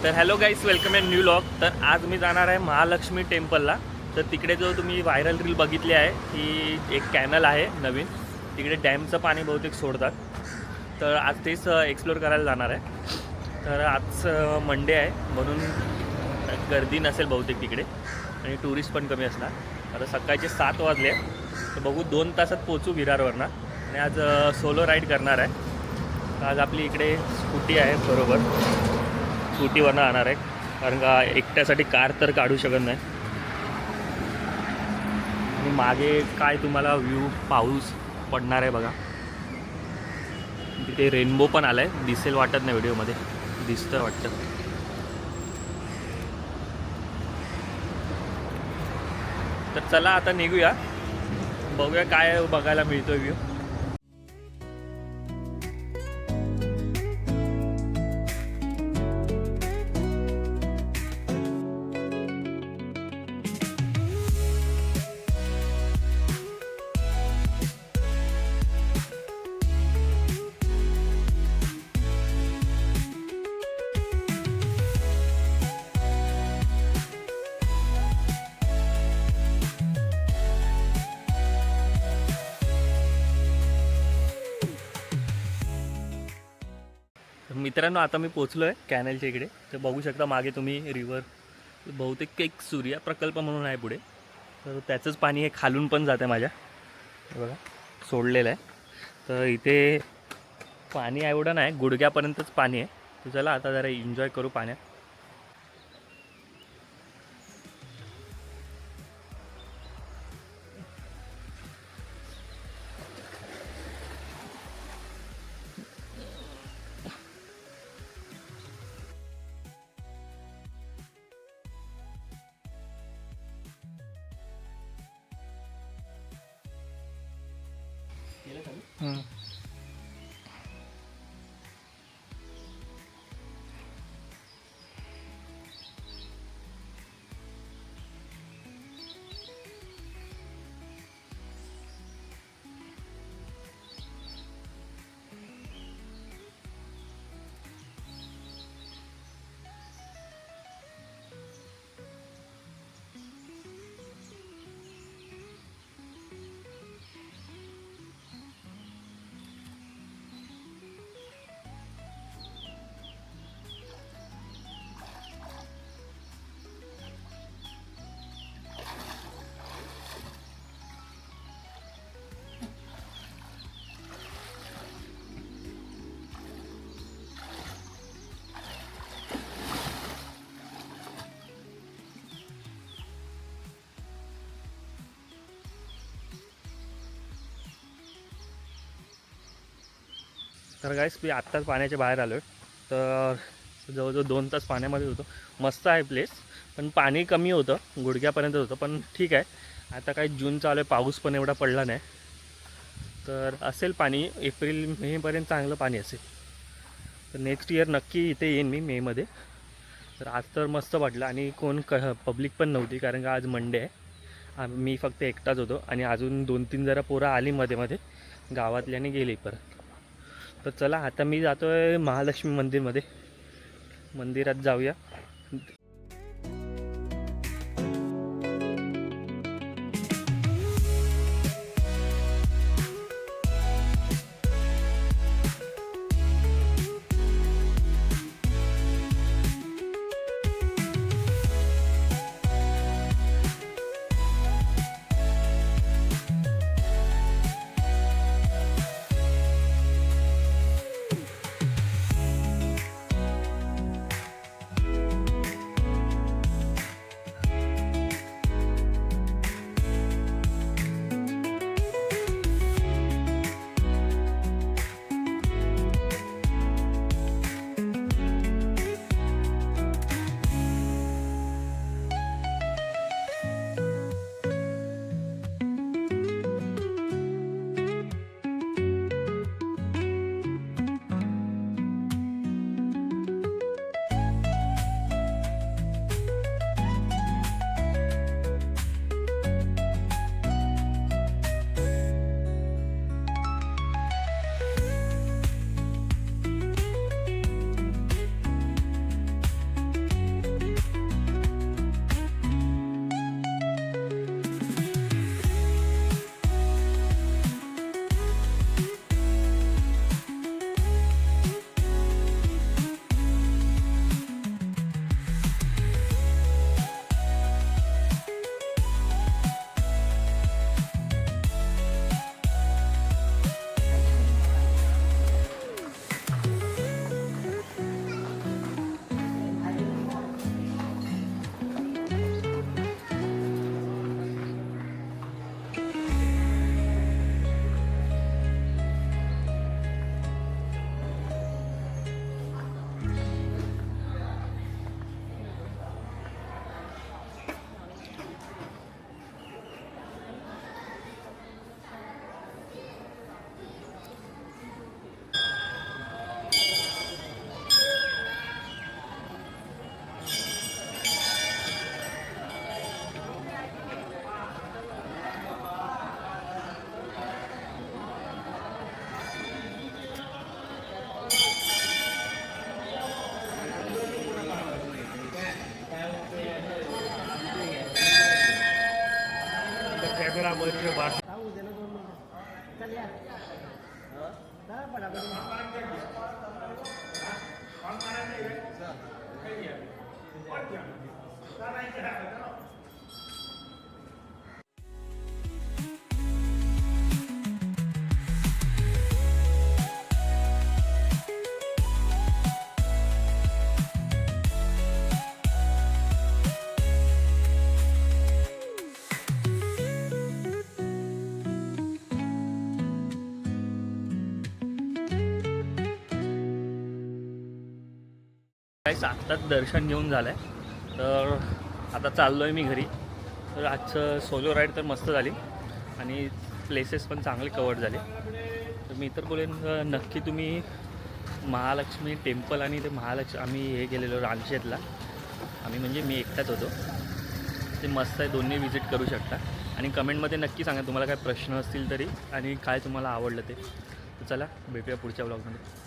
तर hello guys, welcome in new log. तर आज मी जाणार आहे महालक्ष्मी टेम्पलला. तर तिकडे जो तुम्ही व्हायरल रील बघितली आहे की एक कॅनल आहे नवीन, तिकडे डॅमचं पाणी बहुतेक सोडतात. तर आज तेच एक्सप्लोअर करायला जाणार आहे. तर आज मंडे आहे म्हणून गर्दी नसेल बहुतेक तिकडे आणि टुरिस्ट पण कमी असणार. आता सकाळचे 7 वाजले, तर बघू 2 तासात पोचू विरारवरनं. आणि आज सोलो राईड करणार आहे. आज आपली इकडे स्कूटी आहे, बरोबर स्कूटीवरनं आणणार आहे, कारण का एकट्यासाठी कार तर काढू शकत नाही. आणि मागे काय तुम्हाला व्ह्यू पाऊस पडणार आहे बघा. तिथे रेनबो पण आला आहे, दिसेल वाटत नाही व्हिडिओमध्ये, दिसतं वाटतं. तर चला आता निघूया, बघूया काय बघायला मिळतो व्ह्यू. मित्रांनो, आता मी पोचलो आहे कॅनलच्या इकडे. तर बघू शकता मागे तुम्ही रिव्हर, बहुतेक एक सूर्या प्रकल्प म्हणून आहे पुढे. तर त्याचंच पाणी हे खालून पण जातं आहे माझ्या, बघा सोडलेलं आहे. तर इथे पाणी एवढं नाही, गुडघ्यापर्यंतच पाणी आहे. तर चला आता जरा एन्जॉय करू पाण्यात. तर गाईस, मी आत्ताच पाण्याच्या बाहेर आलो आहे. तर जवळजवळ 2 तास पाण्यामध्ये होतो. मस्त आहे प्लेस, पण पाणी कमी होतं, गुडघ्यापर्यंत होतं. पण ठीक आहे, आता काय जून चालू आहे, पाऊस पण एवढा पडला नाही. तर असेल पाणी एप्रिल मेपर्यंत, चांगलं पाणी असेल. तर नेक्स्ट इयर नक्की इथे येईन मी मेमध्ये. तर आज तर मस्त वाटलं आणि कोण पब्लिक पण नव्हती, कारण का आज मंडे आहे. मी फक्त एकटाच होतो आणि अजून 2-3 जरा पोरं आली मध्ये मध्ये गावातल्याने गेली परत. तर चला आता मी जातो आहे महालक्ष्मी मंदिरमध्ये, मंदिरात जाऊया. 11 वर्ष बास. काही आत्ताच दर्शन घेऊन झालं आहे, तर आता चाललो आहे मी घरी. तर आजचं सोलो राईड तर मस्त झाली आणि प्लेसेस पण चांगले कवर झाले. तर मी तर बोलेन नक्की तुम्ही महालक्ष्मी टेम्पल आणि ते आम्ही हे गेलेलो रामशेतला, आम्ही म्हणजे मी एकटाच होतो. ते मस्त आहे, दोन्ही विजिट करू शकता. आणि कमेंटमध्ये नक्की सांगा तुम्हाला काय प्रश्न असतील तरी आणि काय तुम्हाला आवडलं ते. तर चला भेटूया पुढच्या ब्लॉगमध्ये.